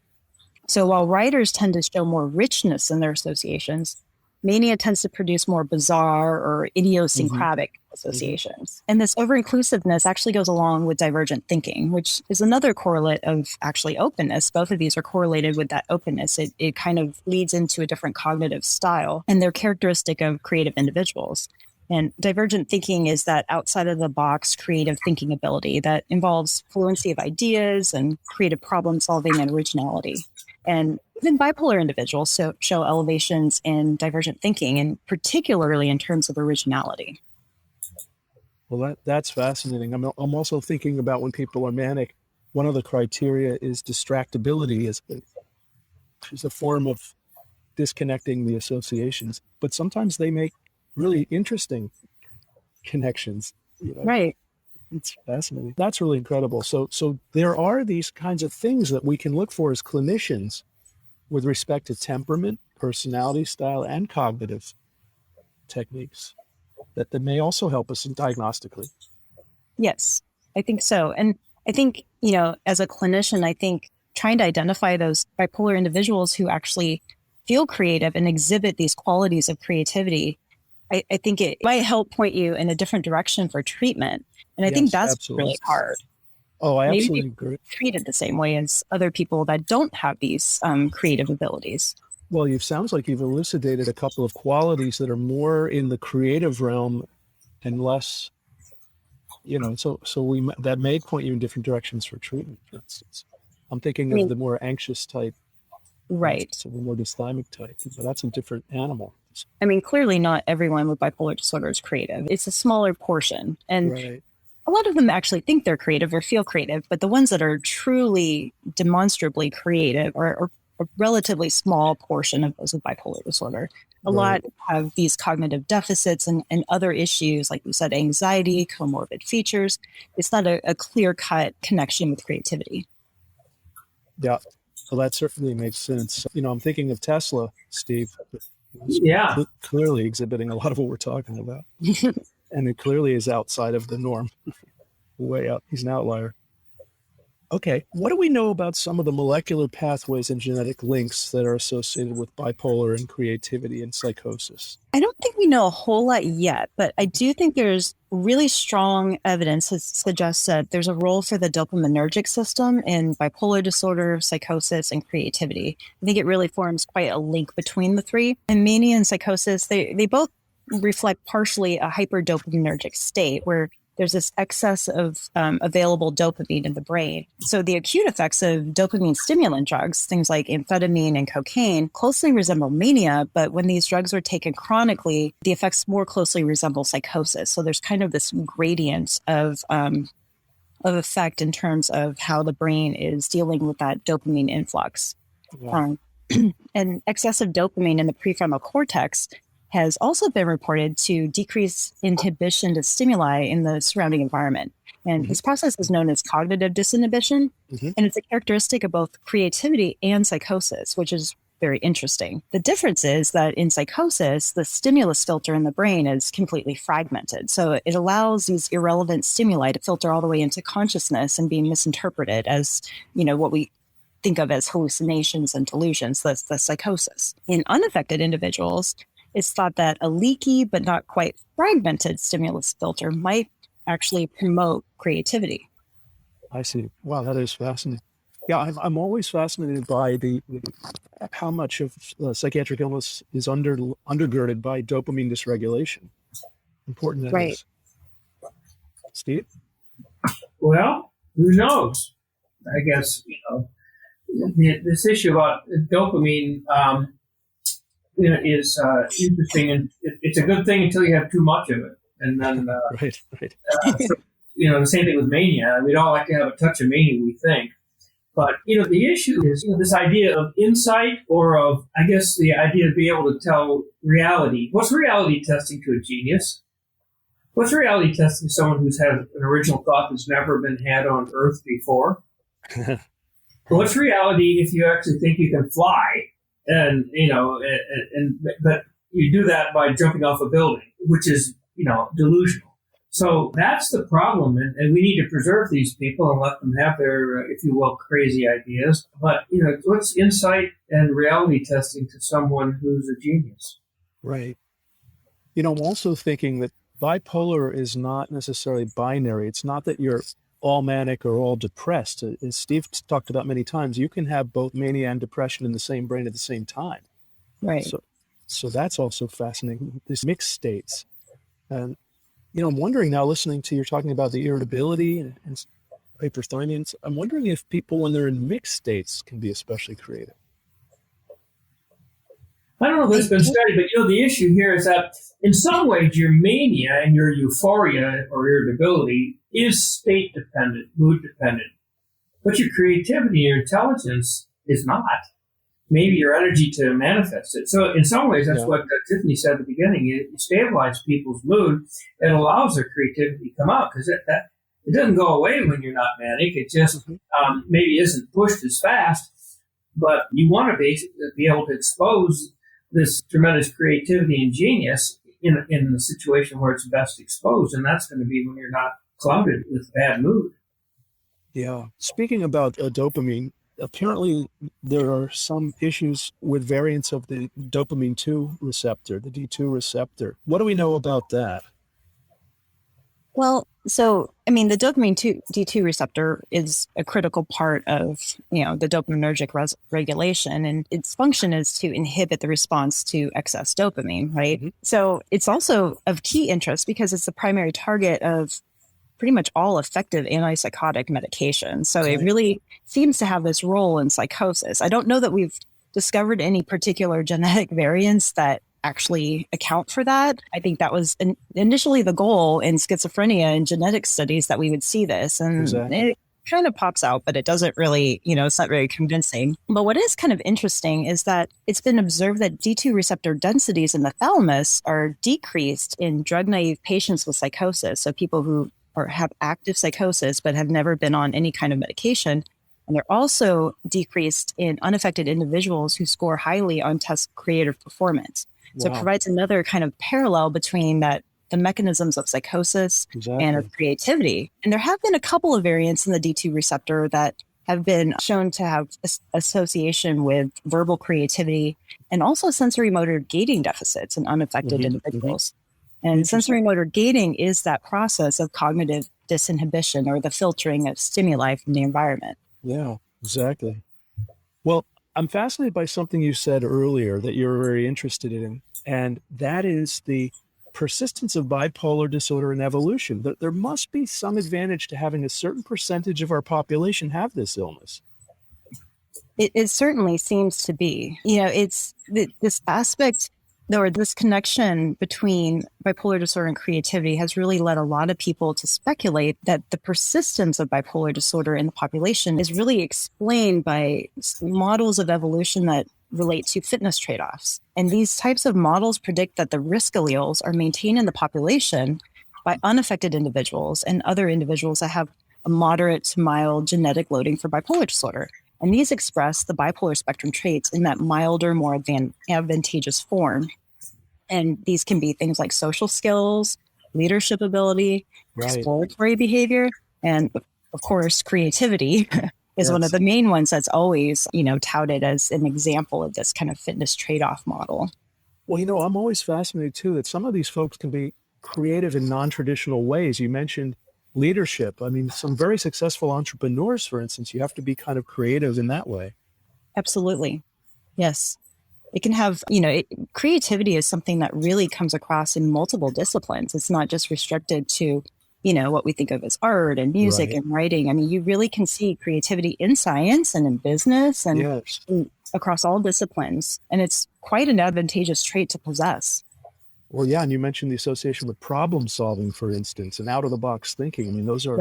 So while writers tend to show more richness in their associations, mania tends to produce more bizarre or idiosyncratic associations. And this over-inclusiveness actually goes along with divergent thinking, which is another correlate of actually openness. Both of these are correlated with that openness. It kind of leads into a different cognitive style, and they're characteristic of creative individuals. And divergent thinking is that outside of the box creative thinking ability that involves fluency of ideas and creative problem solving and originality. And even bipolar individuals show elevations in divergent thinking, and particularly in terms of originality. Well, that's fascinating. I'm also thinking about when people are manic, one of the criteria is distractibility is a form of disconnecting the associations. But sometimes they make really interesting connections. Right. It's fascinating. That's really incredible. So there are these kinds of things that we can look for as clinicians with respect to temperament, personality style, and cognitive techniques that may also help us diagnostically. Yes, I think so. And I think, as a clinician, I think trying to identify those bipolar individuals who actually feel creative and exhibit these qualities of creativity, I think it might help point you in a different direction for treatment. And I think that's absolutely really hard. Oh, I Maybe absolutely agree. Treated the same way as other people that don't have these creative abilities. Well, it sounds like you've elucidated a couple of qualities that are more in the creative realm and less, so that may point you in different directions for treatment, for instance. I'm thinking of the more anxious type. Right. So the more dysthymic type, but that's a different animal. I mean, clearly not everyone with bipolar disorder is creative. It's a smaller portion. And a lot of them actually think they're creative or feel creative, but the ones that are truly demonstrably creative are a relatively small portion of those with bipolar disorder. A lot have these cognitive deficits and other issues, like you said, anxiety, comorbid features. It's not a clear-cut connection with creativity. Yeah, well, that certainly makes sense. I'm thinking of Tesla, Steve. Yeah. Clearly exhibiting a lot of what we're talking about. And it clearly is outside of the norm. Way out. He's an outlier. Okay. What do we know about some of the molecular pathways and genetic links that are associated with bipolar and creativity and psychosis? I don't think we know a whole lot yet, but I do think there's really strong evidence that suggests that there's a role for the dopaminergic system in bipolar disorder, psychosis, and creativity. I think it really forms quite a link between the three. In mania and psychosis, they both reflect partially a hyperdopaminergic state where there's this excess of available dopamine in the brain. So the acute effects of dopamine stimulant drugs, things like amphetamine and cocaine, closely resemble mania, but when these drugs are taken chronically, the effects more closely resemble psychosis. So there's kind of this gradient of effect in terms of how the brain is dealing with that dopamine influx. Yeah. And excessive dopamine in the prefrontal cortex has also been reported to decrease inhibition to stimuli in the surrounding environment. And this process is known as cognitive disinhibition. And it's a characteristic of both creativity and psychosis, which is very interesting. The difference is that in psychosis, the stimulus filter in the brain is completely fragmented. So it allows these irrelevant stimuli to filter all the way into consciousness and be misinterpreted as, what we think of as hallucinations and delusions. That's the psychosis. In unaffected individuals, it's thought that a leaky but not quite fragmented stimulus filter might actually promote creativity. I see. Wow, that is fascinating. Yeah, I'm always fascinated by the how much of psychiatric illness is undergirded by dopamine dysregulation. Important that is. Steve? Well, who knows? I guess, this issue about dopamine is interesting, and it's a good thing until you have too much of it. And then, right. The same thing with mania. We'd all like to have a touch of mania, we think. But, the issue is this idea of insight, or of, I guess, the idea of being able to tell reality. What's reality testing to a genius? What's reality testing to someone who's had an original thought that's never been had on Earth before? What's reality if you actually think you can fly? And, but you do that by jumping off a building, which is, delusional. So that's the problem, and we need to preserve these people and let them have their, if you will, crazy ideas. But, what's insight and reality testing to someone who's a genius? Right. I'm also thinking that bipolar is not necessarily binary. It's not that you're all manic or all depressed. As Steve talked about many times, you can have both mania and depression in the same brain at the same time. Right. So that's also fascinating, these mixed states. And I'm wondering now, listening to you talking about the irritability and hyperthymians, I'm wondering if people, when they're in mixed states, can be especially creative. I don't know if it's been studied, but the issue here is that in some ways your mania and your euphoria or irritability is state dependent, mood dependent. But your creativity and your intelligence is not. Maybe your energy to manifest it. So in some ways, that's what Tiffany said at the beginning. It stabilizes people's mood. It allows their creativity to come out, because it doesn't go away when you're not manic. It just maybe isn't pushed as fast. But you want to be able to expose this tremendous creativity and genius in the situation where it's best exposed. And that's going to be when you're not clouded with bad mood. Yeah. Speaking about dopamine, apparently there are some issues with variants of the dopamine 2 receptor, the D2 receptor. What do we know about that? Well, the dopamine D2 receptor is a critical part of, the dopaminergic regulation, and its function is to inhibit the response to excess dopamine, right? Mm-hmm. So it's also of key interest because it's the primary target of pretty much all effective antipsychotic medications. So it really seems to have this role in psychosis. I don't know that we've discovered any particular genetic variants that actually account for that. I think that was initially the goal in schizophrenia and genetic studies, that we would see this. And it kind of pops out, but it doesn't really, it's not very convincing. But what is kind of interesting is that it's been observed that D2 receptor densities in the thalamus are decreased in drug-naive patients with psychosis. So people who have active psychosis but have never been on any kind of medication. And they're also decreased in unaffected individuals who score highly on tests of creative performance. So it provides another kind of parallel between the mechanisms of psychosis and of creativity. And there have been a couple of variants in the D2 receptor that have been shown to have association with verbal creativity and also sensory motor gating deficits in unaffected individuals. And sensory motor gating is that process of cognitive disinhibition, or the filtering of stimuli from the environment. Yeah, exactly. Well, I'm fascinated by something you said earlier that you're very interested in, and that is the persistence of bipolar disorder in evolution. There must be some advantage to having a certain percentage of our population have this illness. It certainly seems to be. It's this aspect, or this connection between bipolar disorder and creativity has really led a lot of people to speculate that the persistence of bipolar disorder in the population is really explained by models of evolution that relate to fitness trade-offs. And these types of models predict that the risk alleles are maintained in the population by unaffected individuals and other individuals that have a moderate to mild genetic loading for bipolar disorder. And these express the bipolar spectrum traits in that milder, more advantageous form. And these can be things like social skills, leadership ability, exploratory behavior, and of course, creativity is one of the main ones that's always, touted as an example of this kind of fitness trade-off model. Well, I'm always fascinated too that some of these folks can be creative in non-traditional ways. You mentioned leadership. I mean, some very successful entrepreneurs, for instance, you have to be kind of creative in that way. Absolutely. Yes. It can have, creativity is something that really comes across in multiple disciplines. It's not just restricted to, what we think of as art and music and writing. I mean, you really can see creativity in science and in business and across all disciplines. And it's quite an advantageous trait to possess. Well, yeah. And you mentioned the association with problem solving, for instance, and out of the box thinking. I mean, those are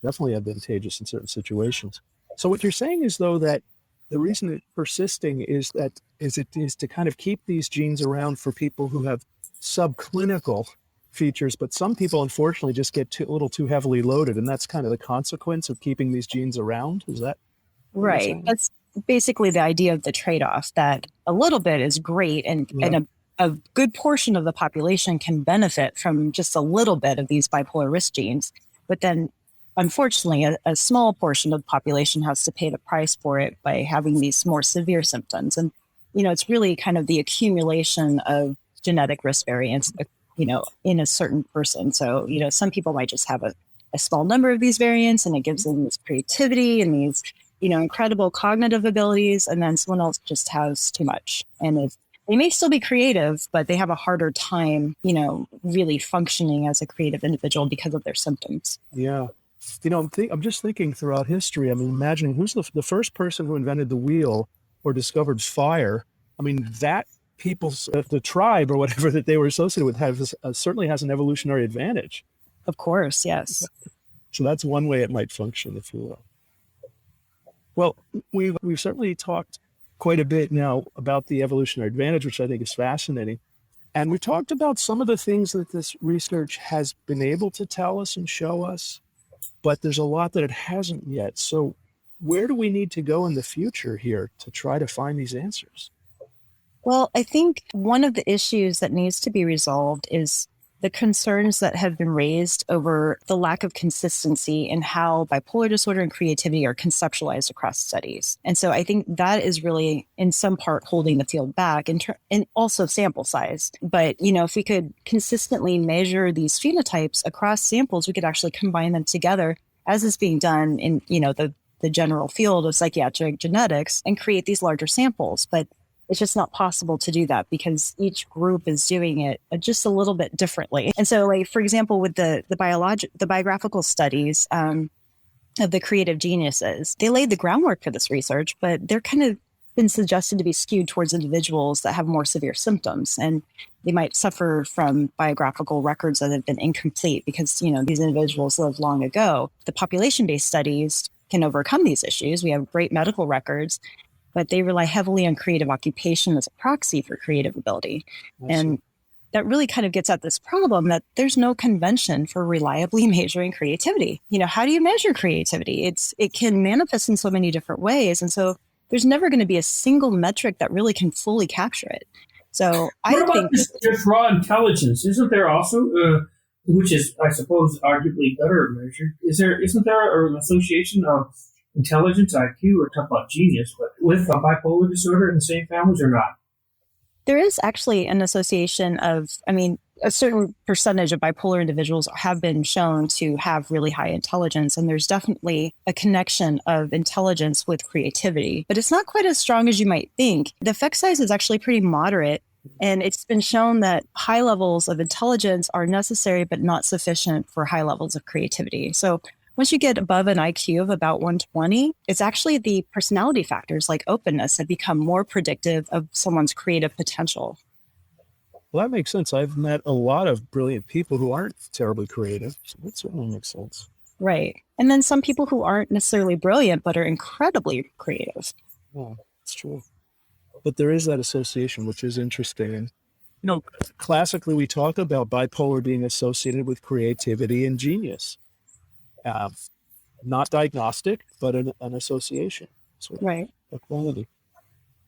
definitely advantageous in certain situations. So what you're saying is, though, that the reason it's persisting is to kind of keep these genes around for people who have subclinical features, but some people unfortunately just get a little too heavily loaded, and that's kind of the consequence of keeping these genes around. Is that right? That's basically the idea of the trade-off, that a little bit is great, and a good portion of the population can benefit from just a little bit of these bipolar risk genes, but then unfortunately, a small portion of the population has to pay the price for it by having these more severe symptoms. And, it's really kind of the accumulation of genetic risk variants, in a certain person. So, some people might just have a small number of these variants, and it gives them this creativity and these, incredible cognitive abilities. And then someone else just has too much. And they may still be creative, but they have a harder time, really functioning as a creative individual because of their symptoms. Yeah. I'm just thinking throughout history. I mean, imagining who's the first person who invented the wheel or discovered fire. I mean, that people's, the tribe or whatever that they were associated with certainly has an evolutionary advantage. Of course, yes. So that's one way it might function, if you will. Well, we've certainly talked quite a bit now about the evolutionary advantage, which I think is fascinating. And we've talked about some of the things that this research has been able to tell us and show us, but there's a lot that it hasn't yet. So where do we need to go in the future here to try to find these answers? Well, I think one of the issues that needs to be resolved is the concerns that have been raised over the lack of consistency in how bipolar disorder and creativity are conceptualized across studies. And so I think that is really, in some part, holding the field back, and also sample size. But, if we could consistently measure these phenotypes across samples, we could actually combine them together, as is being done in, the general field of psychiatric genetics, and create these larger samples. But it's just not possible to do that because each group is doing it just a little bit differently. And so, like, for example, with the biographical studies of the creative geniuses, they laid the groundwork for this research, but they're kind of been suggested to be skewed towards individuals that have more severe symptoms. And they might suffer from biographical records that have been incomplete because, these individuals lived long ago. The population-based studies can overcome these issues. We have great medical records, but they rely heavily on creative occupation as a proxy for creative ability. And that really kind of gets at this problem that there's no convention for reliably measuring creativity. How do you measure creativity? It can manifest in so many different ways. And so there's never going to be a single metric that really can fully capture it. So what about just raw intelligence? Isn't there also, which is, I suppose, arguably better measured, isn't there an association of intelligence, IQ, or talk about genius, but with a bipolar disorder in the same families or not? There is actually an association of, a certain percentage of bipolar individuals have been shown to have really high intelligence, and there's definitely a connection of intelligence with creativity, but it's not quite as strong as you might think. The effect size is actually pretty moderate, and it's been shown that high levels of intelligence are necessary but not sufficient for high levels of creativity. So once you get above an IQ of about 120, it's actually the personality factors like openness that become more predictive of someone's creative potential. Well, that makes sense. I've met a lot of brilliant people who aren't terribly creative. So that certainly makes sense. Right. And then some people who aren't necessarily brilliant, but are incredibly creative. Yeah, that's true. But there is that association, which is interesting. And, classically, we talk about bipolar being associated with creativity and genius. Not diagnostic, but an association. sort Right. of quality.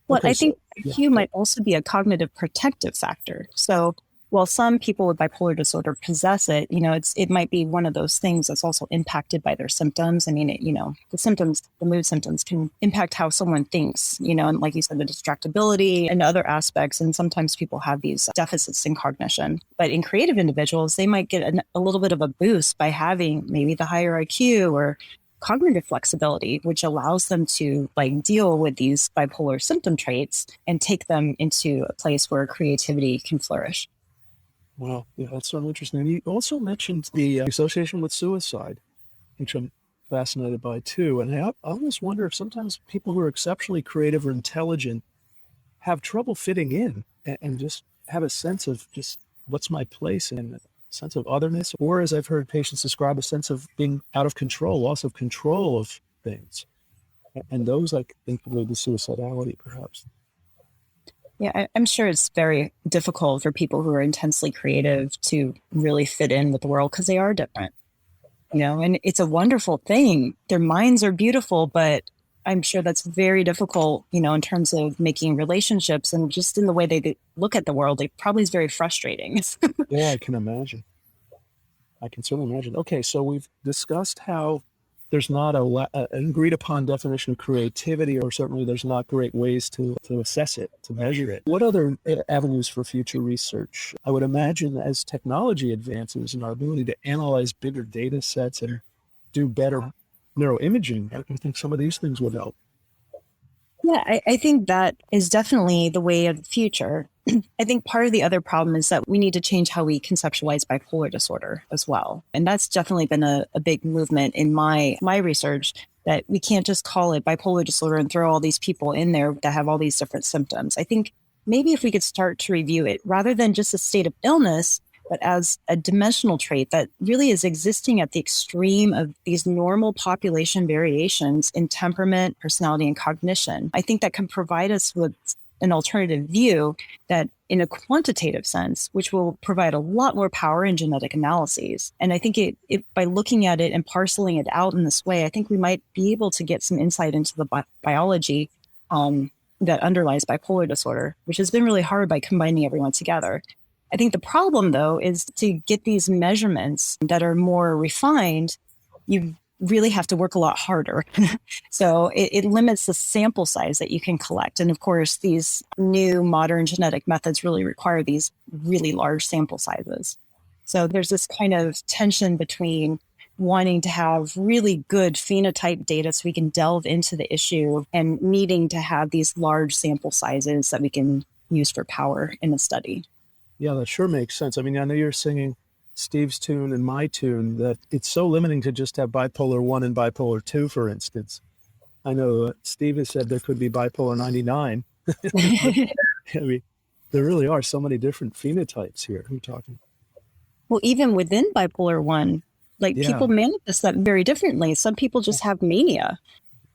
Well, Okay, I think yeah. IQ might also be a cognitive protective factor. So while some people with bipolar disorder possess it, it might be one of those things that's also impacted by their symptoms. I mean, the mood symptoms can impact how someone thinks, and like you said, the distractibility and other aspects. And sometimes people have these deficits in cognition. But in creative individuals, they might get a little bit of a boost by having maybe the higher IQ or cognitive flexibility, which allows them to deal with these bipolar symptom traits and take them into a place where creativity can flourish. Wow, yeah, that's so interesting. And you also mentioned the association with suicide, which I'm fascinated by too. And I almost wonder if sometimes people who are exceptionally creative or intelligent have trouble fitting in and just have a sense of just what's my place and a sense of otherness, or as I've heard patients describe, a sense of being out of control, loss of control of things. And those, I think, lead to suicidality, perhaps. Yeah, I'm sure it's very difficult for people who are intensely creative to really fit in with the world because they are different, and it's a wonderful thing. Their minds are beautiful, but I'm sure that's very difficult, in terms of making relationships and just in the way they look at the world. It probably is very frustrating. Yeah, I can imagine. I can certainly imagine. Okay, so we've discussed how there's not an agreed upon definition of creativity, or certainly there's not great ways to assess it, to measure it. What other avenues for future research? I would imagine as technology advances and our ability to analyze bigger data sets and do better neuroimaging, I think some of these things would help. Yeah, I think that is definitely the way of the future. I think part of the other problem is that we need to change how we conceptualize bipolar disorder as well. And that's definitely been a big movement in my research, that we can't just call it bipolar disorder and throw all these people in there that have all these different symptoms. I think maybe if we could start to review it rather than just a state of illness, but as a dimensional trait that really is existing at the extreme of these normal population variations in temperament, personality, and cognition. I think that can provide us with an alternative view that in a quantitative sense, which will provide a lot more power in genetic analyses. And I think it by looking at it and parceling it out in this way, I think we might be able to get some insight into the biology that underlies bipolar disorder, which has been really hard by combining everyone together. I think the problem, though, is to get these measurements that are more refined, you really have to work a lot harder. So it limits the sample size that you can collect. And of course, these new modern genetic methods really require these really large sample sizes. So there's this kind of tension between wanting to have really good phenotype data so we can delve into the issue and needing to have these large sample sizes that we can use for power in a study. Yeah, that sure makes sense. I mean, I know you're singing Steve's tune and my tune, that it's so limiting to just have bipolar 1 and bipolar 2, for instance. I know Steve has said there could be bipolar 99. I mean, there really are so many different phenotypes here. Who are talking? Well, even within bipolar 1, people manifest that very differently. Some people just have mania.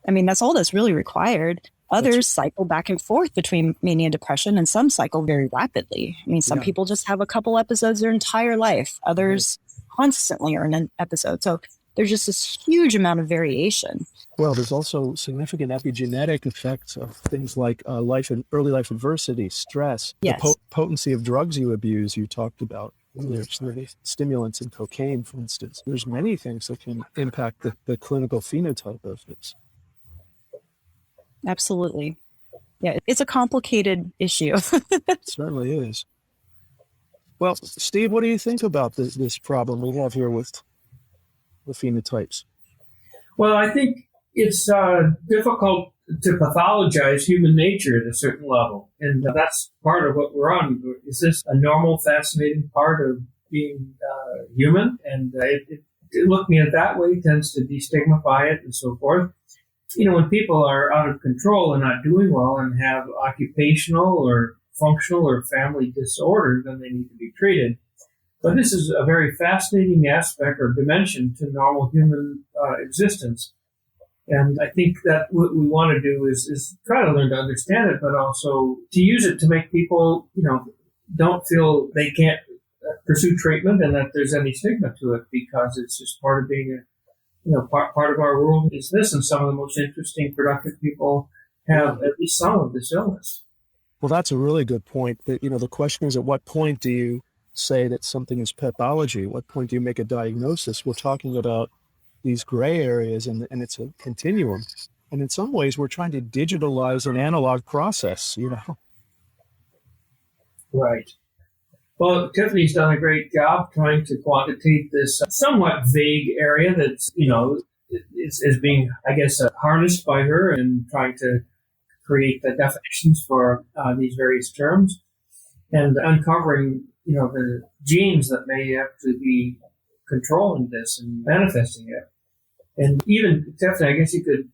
I mean, that's all that's really required. Others cycle back and forth between mania and depression, and some cycle very rapidly. I mean, some people just have a couple episodes their entire life. Others constantly are in an episode. So there's just this huge amount of variation. Well, there's also significant epigenetic effects of things like early life adversity, stress, the potency of drugs you abuse, you talked about. There's stimulants in cocaine, for instance. There's many things that can impact the clinical phenotype of this. Absolutely. Yeah, it's a complicated issue. It certainly is. Well, Steve, what do you think about this problem we have here with the phenotypes? Well, I think it's difficult to pathologize human nature at a certain level. And that's part of what we're on. Is this a normal, fascinating part of being human? And looking at it that way tends to destigmify it and so forth. You know, when people are out of control and not doing well and have occupational or functional or family disorder, then they need to be treated. But this is a very fascinating aspect or dimension to normal human existence. And I think that what we want to do is try to learn to understand it, but also to use it to make people, don't feel they can't pursue treatment and that there's any stigma to it, because it's just part of being part of our world is this, and some of the most interesting, productive people have at least some of this illness. Well, that's a really good point. That, the question is, at what point do you say that something is pathology? At what point do you make a diagnosis? We're talking about these gray areas, and it's a continuum. And in some ways, we're trying to digitalize an analog process, Right. Well, Tiffany's done a great job trying to quantitate this somewhat vague area that's, is being, I guess, harnessed by her and trying to create the definitions for these various terms and uncovering, the genes that may actually be controlling this and manifesting it. And even, Tiffany, I guess you could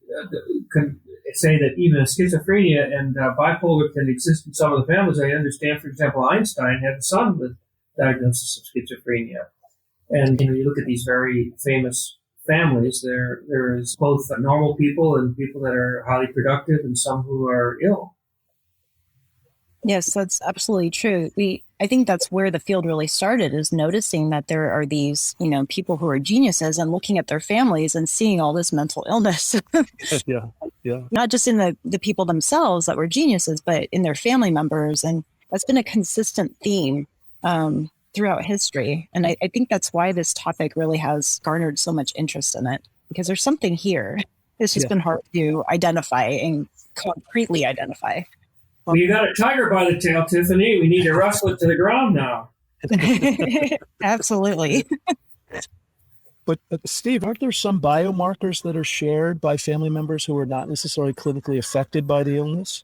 say that even schizophrenia and bipolar can exist in some of the families. I understand, for example, Einstein had a son with diagnosis of schizophrenia. And, you look at these very famous families, there is both normal people and people that are highly productive and some who are ill. Yes, that's absolutely true. I think that's where the field really started, is noticing that there are these, people who are geniuses and looking at their families and seeing all this mental illness. Yeah. Not just in the people themselves that were geniuses, but in their family members. And that's been a consistent theme throughout history. And I think that's why this topic really has garnered so much interest in it, because there's something here. It's just been hard to identify and concretely identify. Well, you got a tiger by the tail, Tiffany. We need to wrestle it to the ground now. Absolutely. But Steve, aren't there some biomarkers that are shared by family members who are not necessarily clinically affected by the illness?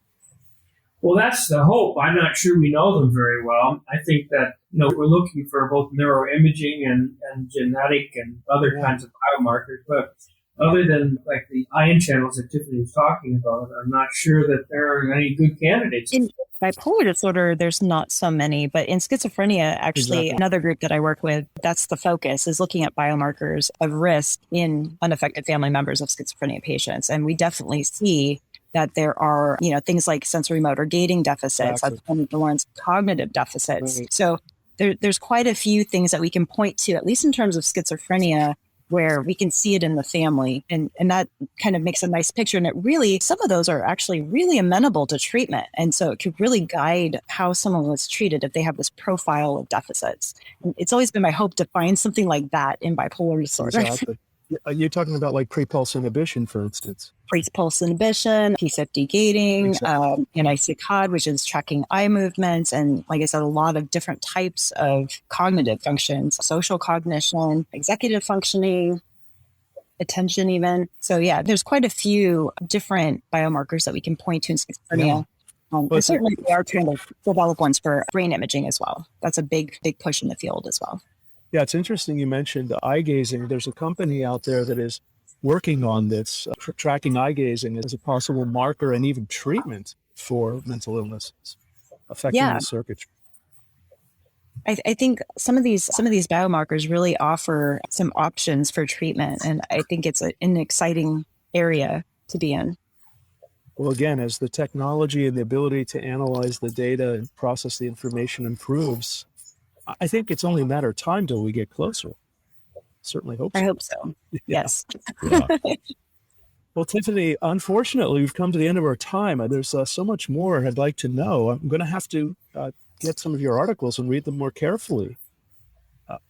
Well, that's the hope. I'm not sure we know them very well. I think that, we're looking for both neuroimaging and genetic and other kinds of biomarkers, but other than like the ion channels that Tiffany was talking about, I'm not sure that there are any good candidates. In bipolar disorder, there's not so many, but in schizophrenia, actually, Another group that I work with, that's the focus, is looking at biomarkers of risk in unaffected family members of schizophrenia patients. And we definitely see that there are, things like sensory motor gating deficits, that's one of the ones, cognitive deficits. Right. So there's quite a few things that we can point to, at least in terms of schizophrenia, where we can see it in the family. And that kind of makes a nice picture. And it really, some of those are actually really amenable to treatment. And so it could really guide how someone was treated if they have this profile of deficits. And it's always been my hope to find something like that in bipolar disorder. Exactly. You're talking about like pre-pulse inhibition, for instance. Pre-pulse inhibition, P50 gating, NIC-COD, which is tracking eye movements, and like I said, a lot of different types of cognitive functions, social cognition, executive functioning, attention even. So yeah, there's quite a few different biomarkers that we can point to in schizophrenia. And certainly we are trying to develop ones for brain imaging as well. That's a big push in the field as well. Yeah, it's interesting you mentioned eye gazing. There's a company out there that is working on this, tracking eye gazing as a possible marker and even treatment for mental illnesses affecting the circuitry. I think some of these biomarkers really offer some options for treatment, and I think it's an exciting area to be in. Well, again, as the technology and the ability to analyze the data and process the information improves, I think it's only a matter of time till we get closer. Certainly hope so. I hope so. Yes. Yeah. Well, Tiffany, unfortunately, we've come to the end of our time. There's so much more I'd like to know. I'm going to have to get some of your articles and read them more carefully.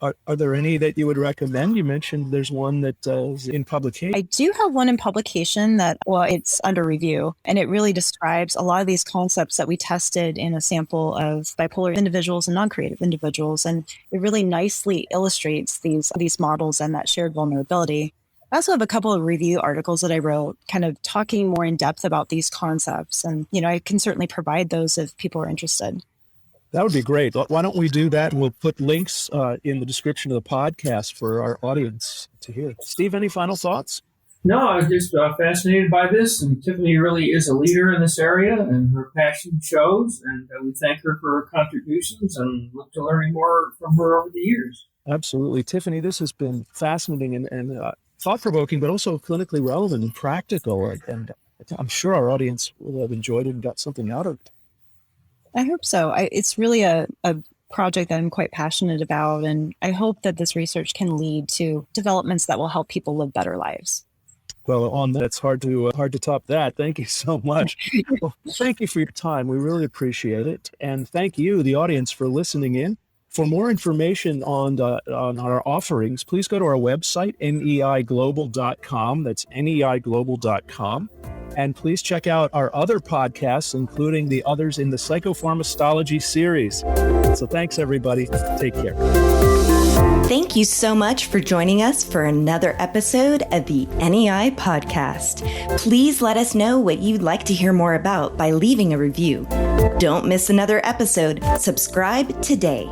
Are there any that you would recommend? You mentioned there's one that is in publication. I do have one in publication that, it's under review, and it really describes a lot of these concepts that we tested in a sample of bipolar individuals and non-creative individuals, and it really nicely illustrates these models and that shared vulnerability. I also have a couple of review articles that I wrote kind of talking more in depth about these concepts, and I can certainly provide those if people are interested. That would be great. Why don't we do that? We'll put links in the description of the podcast for our audience to hear. Steve, any final thoughts? No, I was just fascinated by this, and Tiffany really is a leader in this area, and her passion shows, and we thank her for her contributions and look to learning more from her over the years. Absolutely. Tiffany, this has been fascinating and thought-provoking, but also clinically relevant and practical, and I'm sure our audience will have enjoyed it and got something out of it. I hope so. It's really a project that I'm quite passionate about. And I hope that this research can lead to developments that will help people live better lives. Well, on that, it's hard to top that. Thank you so much. Well, thank you for your time. We really appreciate it. And thank you, the audience, for listening in. For more information on our offerings, please go to our website, neiglobal.com. That's neiglobal.com. And please check out our other podcasts, including the others in the PsychopharmaStahlogy series. So thanks, everybody. Take care. Thank you so much for joining us for another episode of the NEI podcast. Please let us know what you'd like to hear more about by leaving a review. Don't miss another episode. Subscribe today.